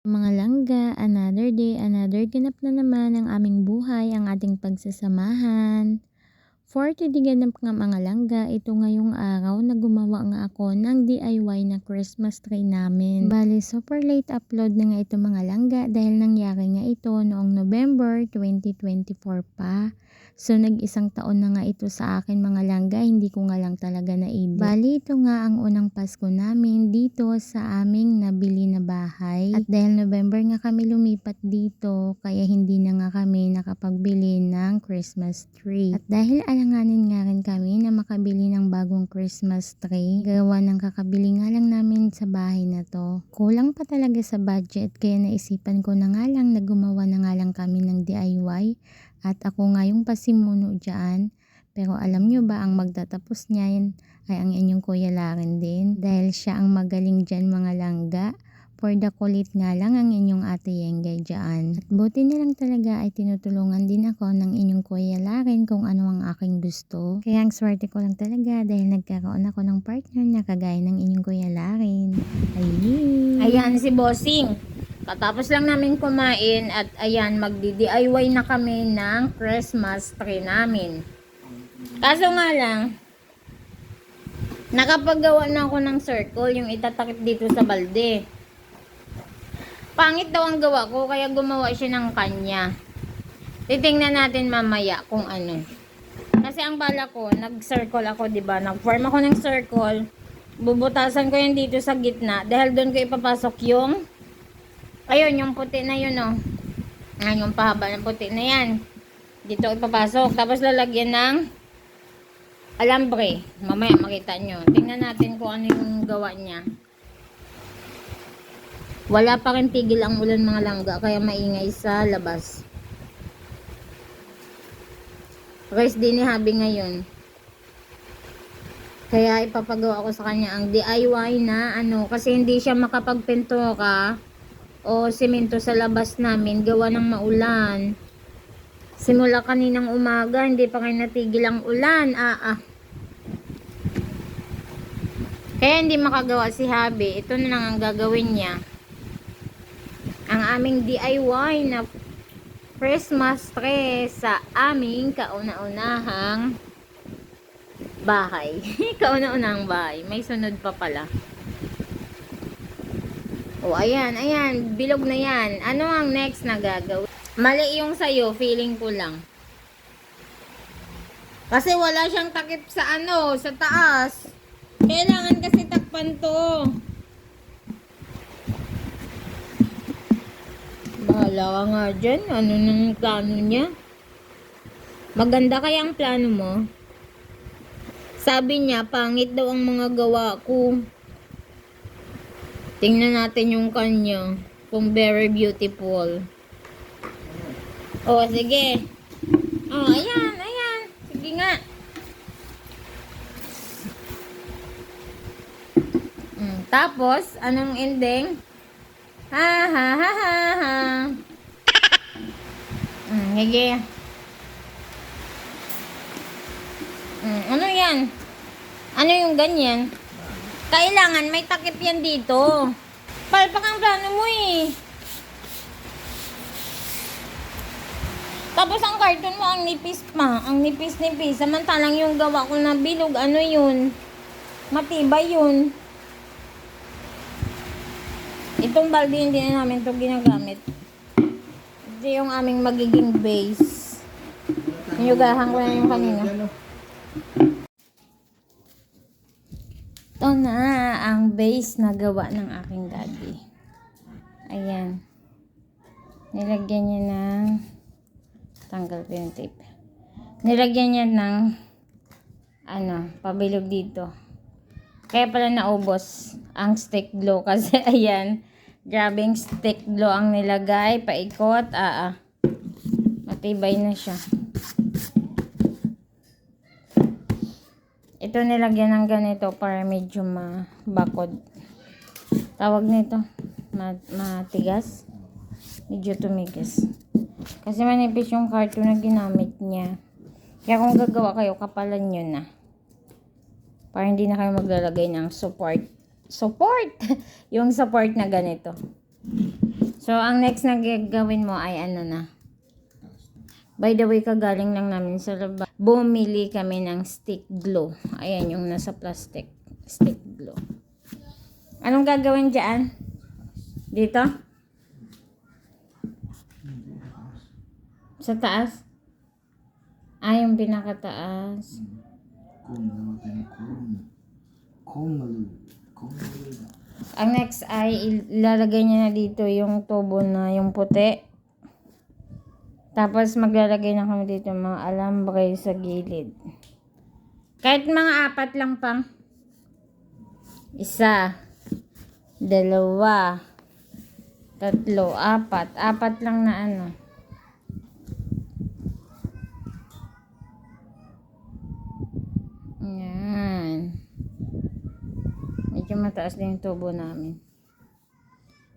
Mga langga, another day, another ganap na naman ang aming buhay, ang ating pagsasamahan. For today ganap nga mga langga, ito ngayong araw na gumawa nga ako ng DIY na Christmas tree namin. Bali, super late upload na nga ito mga langga dahil nangyari nga ito noong November 2024 pa. So, nag-isang taon na nga ito sa akin mga langga, hindi ko nga lang talaga na-edit. Bali, ito nga ang unang Pasko namin dito sa aming nabili na bahay. At dahil November nga kami lumipat dito, kaya hindi na nga kami nakapagbili ng Christmas tree. At dahil alanganin nga rin kami na makabili ng bagong Christmas tree, gawa ng kakabili nga lang namin sa bahay na to. Kulang pa talaga sa budget, kaya naisipan ko na nga lang na gumawa na nga lang kami ng DIY. At ako nga yung pasimuno dyan. Pero alam nyo ba, ang magtatapos niyan ay ang inyong Kuya Laren din. Dahil siya ang magaling dyan mga langga. For the kulit nga lang ang inyong Ate Yenggay dyan. At buti na lang talaga ay tinutulungan din ako ng inyong Kuya Laren kung ano ang aking gusto. Kaya ang swerte ko lang talaga dahil nagkaroon ako ng partner na kagaya ng inyong Kuya Laren. Ayun. Ayan si Bossing. Katapos lang namin kumain at ayan, magdi-DIY na kami ng Christmas tree namin. Kaso nga lang, nakapagawa na ako ng circle, yung itatakip dito sa balde. Pangit daw ang gawa ko, kaya gumawa siya ng kanya. Titingnan natin mamaya kung ano. Kasi ang bala ko, nag-circle ako, diba? Nag-form ako ng circle. Bubutasan ko yan dito sa gitna dahil doon ko ipapasok yung ayun, yung puti na yun, oh. Ayan, yung pahaba ng puti na yan. Dito ipapasok. Tapos lalagyan ng alambre. Mamaya makita nyo. Tingnan natin kung ano yung gawa niya. Wala pa rin tigil ang ulan mga langga, kaya maingay sa labas. Rest din ni Habi ngayon. Kaya ipapagawa ko sa kanya ang DIY na ano, kasi hindi siya makapagpintura o semento sa labas namin gawa ng maulan. Simula kaninang umaga hindi pa kayo natigil ang ulan. Kaya hindi makagawa si Habi. Ito na lang ang gagawin niya. Ang aming DIY na Christmas tree sa aming kauna-unahang bahay. Kauna-unahang bahay. May sunod pa pala. O, ayan, ayan. Bilog na yan. Ano ang next na gagawin? Mali yung sayo, feeling ko lang. Kasi wala siyang takip sa ano, sa taas. Kailangan kasi takpan to. Bahala ka nga dyan. Ano nang plano niya? Maganda kaya ang plano mo? Sabi niya, pangit daw ang mga gawa ko. Tingnan natin yung kanya. Kung very beautiful. Oh, sige. Oh, ayan, ayan. Sige nga. Tapos, anong ending? Ha, ha, ha, ha, ha. Sige. Ano yan? Ano yung ganyan? Kailangan may takip yan dito. Palpak ang plano mo eh. Tapos ang carton mo, ang nipis pa. Ang nipis-nipis. Samantalang yung gawa ko na bilog, ano yun? Matibay yun. Itong balde hindi na namin ito ginagamit. Ito yung aming magiging base. Niyugahan ko na yung kanina. Ito na ang base na gawa ng aking daddy. Ayan. Nilagyan niya ng tanggal ko yung tape. Nilagyan niya ng ano, pabilog dito. Kaya pala naubos ang stick glue kasi ayan, grabing stick glue ang nilagay, paikot, matibay na siya. Ito nilagyan ng ganito para medyo mabakod. Tawag nito, matigas. Medyo tumigas. Kasi manipis yung carton na ginamit niya. Kaya kung gagawa kayo, kapalan nyo na. Para hindi na kayo maglalagay ng support. Yung support na ganito. So, ang next na gagawin mo ay ano na. By the way, kagaling lang namin sa labas. Bumili kami ng stick glue. Ayan yung nasa plastic. Stick glue. Anong gagawin dyan? Dito? Sa taas? Ah, yung pinakataas. Ang next ay ilalagay niya na dito yung tubo na yung puti. Tapos maglalagay na kami dito ng mga alambre sa gilid. Kahit mga 4 lang pang. 1, 2, 3, 4. 4 lang na ano. Yan. Medyo mataas din yung tubo namin.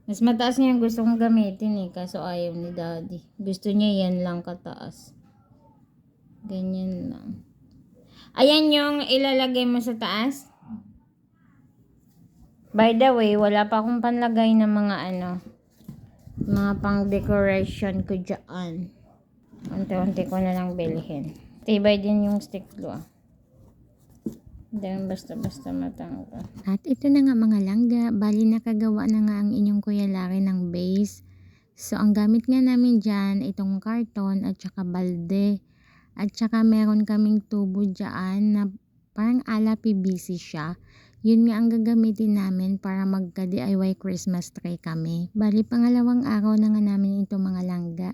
Mas mataas niya yung gusto kong gamitin eh. Kaso ayaw ni daddy. Gusto niya yan lang kataas. Ganyan lang. Ayan yung ilalagay mo sa taas. By the way, wala pa akong panlagay ng mga ano. Mga pang decoration ko dyan. Unti-unti ko na lang bilhin. Tibay din yung stick glue ah. Hindi basta-basta matanggal. At ito na nga mga langga, bali nakagawa na nga ang inyong Kuya Larry ng base. So ang gamit nga namin dyan, itong karton at saka balde. At saka meron kaming tubo dyan na parang ala PVC siya. Yun nga ang gagamitin namin para magka-DIY Christmas tree kami. Bali pangalawang araw na nga namin ito mga langga.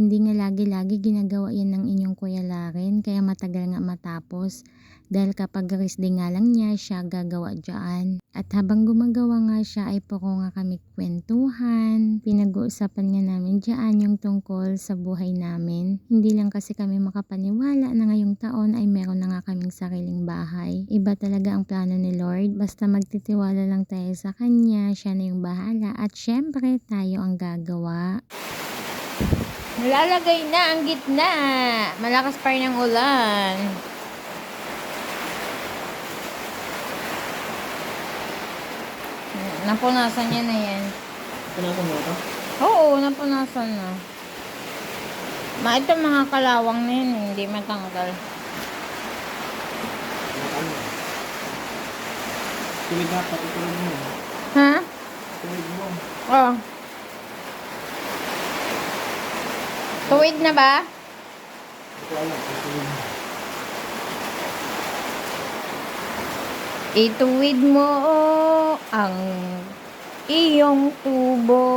Hindi nga lagi-lagi ginagawa yan ng inyong Kuya Laren, kaya matagal nga matapos. Dahil kapag resdi nga lang niya, siya gagawa dyan. At habang gumagawa nga siya ay puro nga kami kwentuhan. Pinag-uusapan nga namin dyan yung tungkol sa buhay namin. Hindi lang kasi kami makapaniwala na ngayong taon ay meron na nga kaming sariling bahay. Iba talaga ang plano ni Lord. Basta magtitiwala lang tayo sa Kanya, siya na yung bahala. At syempre, tayo ang gagawa. Nalalagay na ang gitna. Malakas pa rin ang ulan. Napunasan niya na yan. Punasan mo ito? Oo, napunasan na. Ito mga kalawang na yun, hindi matanggal. Tuwid na, pati tuwid mo. Ha? Tuwid mo. Oh. Tuwid na ba? Ito alam, tuwid mo. Ituwid mo ang iyong tubo.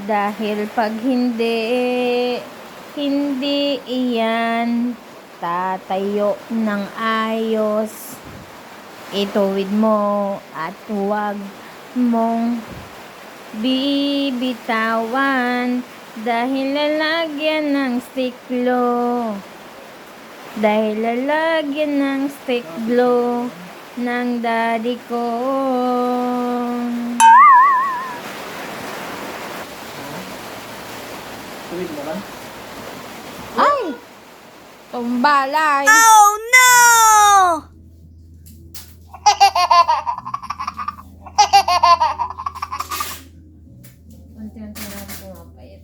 Dahil pag hindi iyan tatayo ng ayos. Ituwid mo at huwag mong bibitawan dahil lalagyan ng stick glue. Dahil lalagyan ng stick glue ng daddy ko. Tuwid mo lang? Ay! Tumbalay! Oh no! Unti-unti lang pumapayat.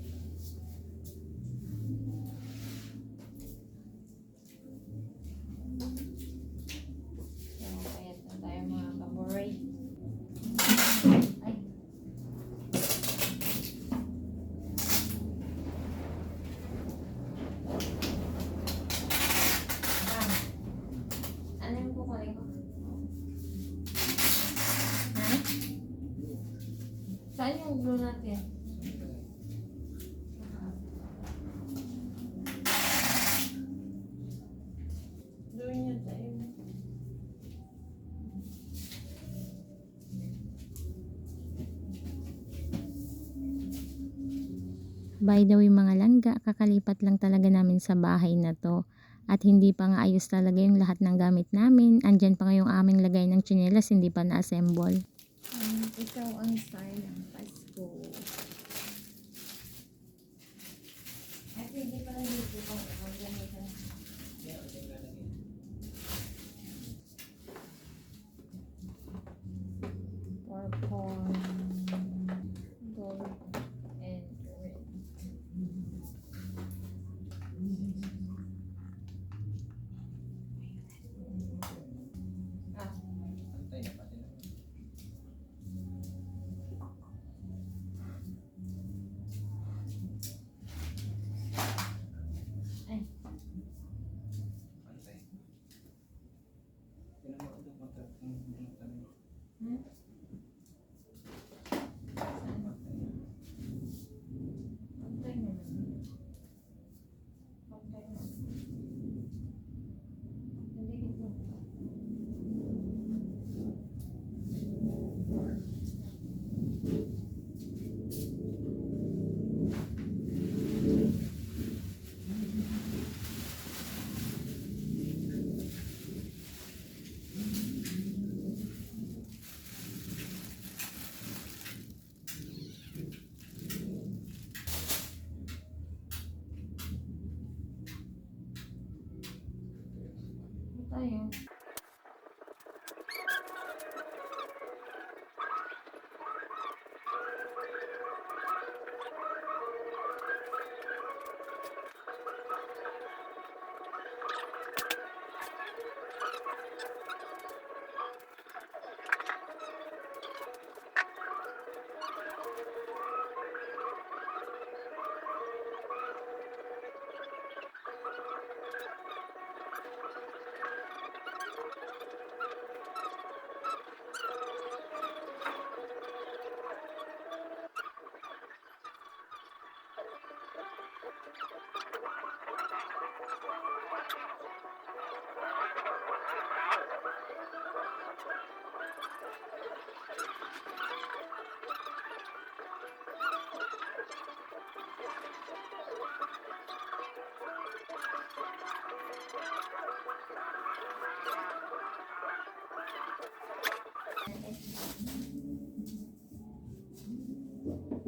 Pumapayat na tayo mga kaboy. Ay! Ano yung kukunin ko? Ha? Saan yung glue natin? Doon yun tayo. By the way mga langga, kakalipat lang talaga namin sa bahay na to. At hindi pa nga ayos talaga yung lahat ng gamit namin. Andyan pa nga yung aming lagay ng tsinelas, hindi pa na-assemble. Ikaw ang star ng Pasko. At hindi pala dito kung ang gamitan. Purple.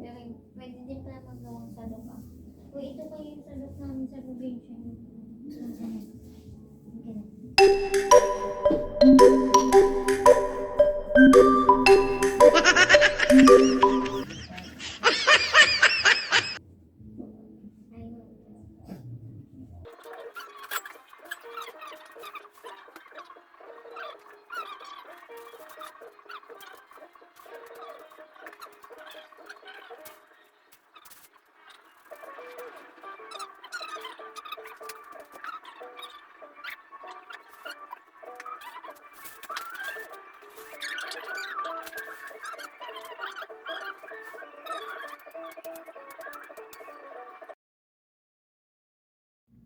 Pero pwede din pala magawang salok ah. Uy, ito kayo yung salok namin sa probinsya. Okay.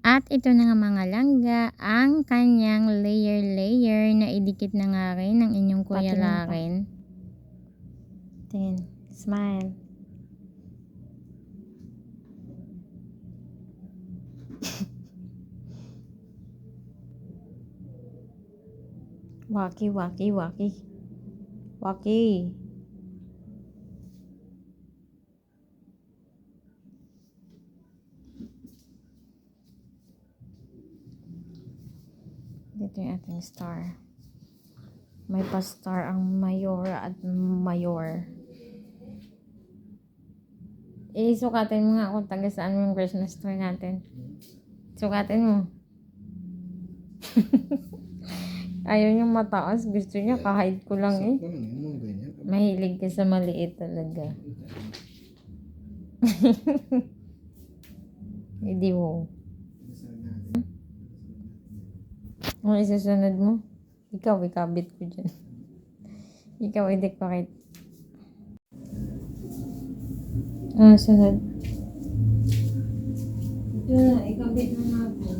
At ito na nga mga langga, ang kanyang layer na idikit na nga rin ng inyong Kuya Patingin pa. Laren. Tingin, smile. Waki. Dito yung ating star. May pa-star ang Mayora at Mayor. Sukatin mo nga kung taga saan mo yung Christmas tree natin. Sukatin mo. Ayaw niyang mataas. Gusto niya kahit ko lang eh. Mahilig ka sa maliit talaga. Hindi mo. Ang isusunod mo? Ikaw, ikabit ko dyan. Ikaw, i-decorate. Sunod. Ito na, ikabit na natin.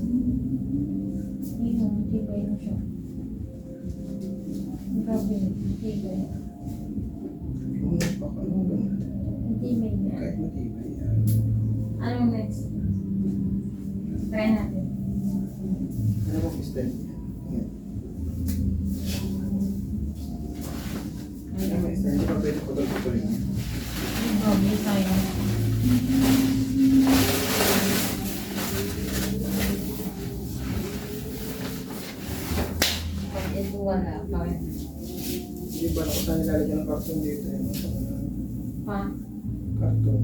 Ayun, tibay na siya. Ikabit, tibay. Tibay na. Kahit matibay yan. Anong next? Try natin. Ano mo style niya? Yan. Ano may style? Hindi pa pwede putol-putulin niya. Grabe tayo. Pag ito wala pa rin. Hindi ba ako saan nilalagyan ng karton dito? Pa, Karton.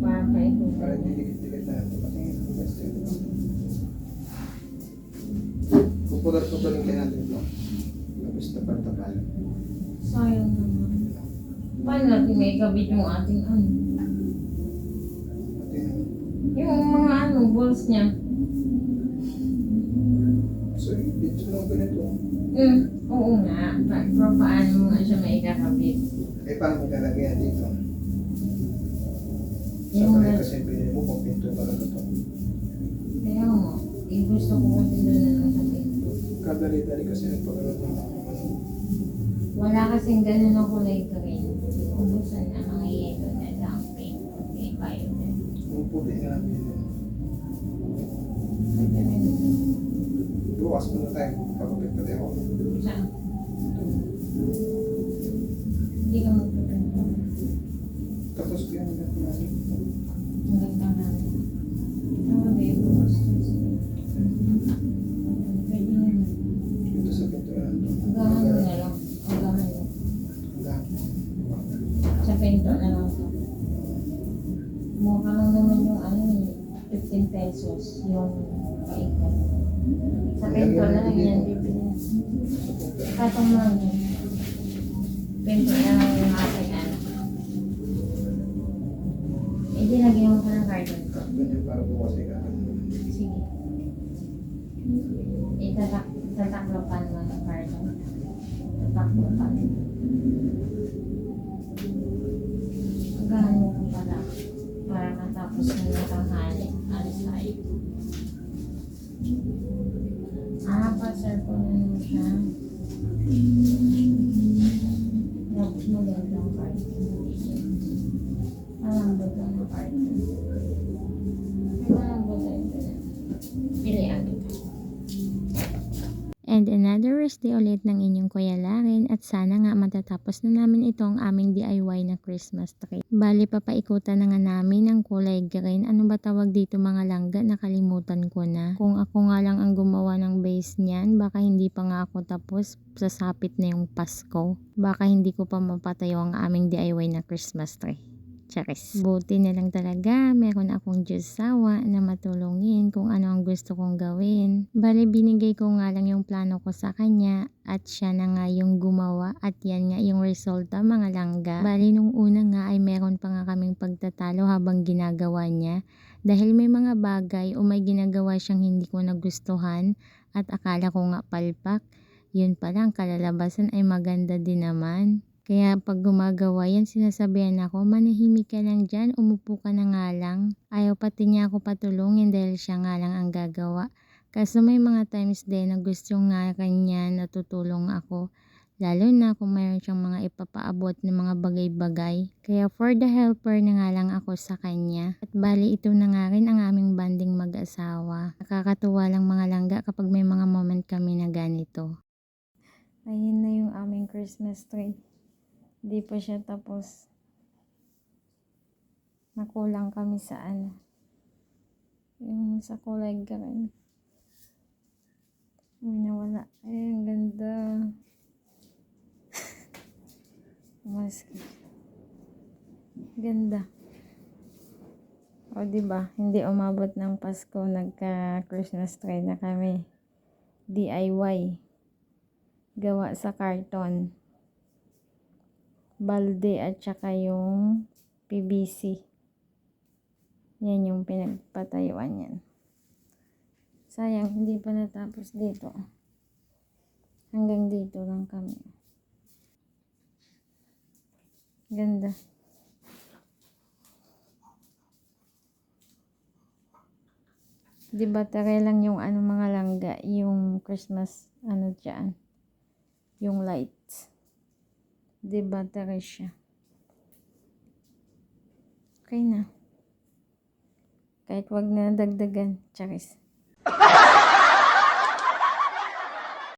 para pa ito. Para hindi dikit-dikit na ito. Patingin ang best yun. Puputol-putulin kayo natin ito. Tapos tapal-tapal. Sayang naman. Paano natin may ikabit yung ating ano? Patingin. Yung mga ano, balls niya. So, dito lang ganito. Oo nga. Pero paano mo nga siya may ikakabit? Eh, paano maglalagay dito? Sa Yung bahay kasi pinili mo kung pinto talaga ito. kaya mo, gusto ko kasi doon na lang sa pinto. Kadali-dali kasi nagpagalat ng ano. Wala kasing ganun na kulay green. Ubusan na mga yelo na lang pink. Okay, violet. Yung puti na pinili. Pwede rin. Bukas muna tayo. Kapapit pati ako. Saan? Hindi ka magpapinto. Tapos ko yung maganda natin. Maganda na. Ano ba yung bukas? Pwede naman. Dito sa pinto na ito. Hanggang ano na lang. Hanggang ano. Sa pinto na lang ito. Mukha lang naman yung ano, 15 pesos yung paikot. Sa pinto na lang yan, bibili. Katong lang yun. Pinto na lang yung ating ano. Lagyan mo pa ng carton ko. Ganyan para bukas ay kakan. Sige. Tataklopan mo ng carton. Tataklopan. Agahan mo ko pala. Para matapos na yung tanghali. Alis tayo. Pa-sir ko na mo siya. Magandang carton. Malambot lang ng carton. Malambot lang ito na. Pilihan kita. And another is birthday ulit ng inyong Kuya Laren at sana nga matatapos na namin itong aming DIY na Christmas tree. Bali papaikutan na nga namin ng kulay green. Ano ba tawag dito mga langga? Nakalimutan ko na. Kung ako nga lang ang gumawa ng base niyan, baka hindi pa nga ako tapos, sasapit na yung Pasko. Baka hindi ko pa mapatayo ang aming DIY na Christmas tree. Charis. Buti na lang talaga, meron akong Diyosawa na matulungin kung ano ang gusto kong gawin. Bali, binigay ko nga lang yung plano ko sa kanya at siya na nga yung gumawa at yan nga yung resulta mga langga. Bali, nung una nga ay meron pa nga kaming pagtatalo habang ginagawa niya dahil may mga bagay o may ginagawa siyang hindi ko nagustuhan at akala ko nga palpak. Yun pala, ang kalalabasan ay maganda din naman. Kaya pag gumagawa yan, sinasabihan ako, manahimik ka lang dyan, umupo ka na nga lang. Ayaw pati niya ako patulungin dahil siya nga lang ang gagawa. Kaso may mga times din na gusto nga kanya natutulong ako. Lalo na kung mayroon siyang mga ipapaabot ng mga bagay-bagay. Kaya for the helper na nga lang ako sa kanya. At bali ito na nga rin ang aming banding mag-asawa. Nakakatuwa lang mga langga kapag may mga moment kami na ganito. Ayun na yung aming Christmas tree. Di pa siya tapos. Nakulang kami sa ano. Yung sa kulay green. Uy, nawala. Ay, ang ganda. Mas ganda. O, diba? Hindi umabot ng Pasko. Nagka-Christmas tree na kami. DIY. Gawa sa karton. Balde at saka yung PVC. Yan yung pinagpatayuan yan. Sayang, hindi pa natapos dito. Hanggang dito lang kami. Ganda. Di ba tare lang yung ano mga langga, yung Christmas ano dyan. Yung lights. Di ba tare siya. Okay na. Kahit wag na dagdagan. Charis.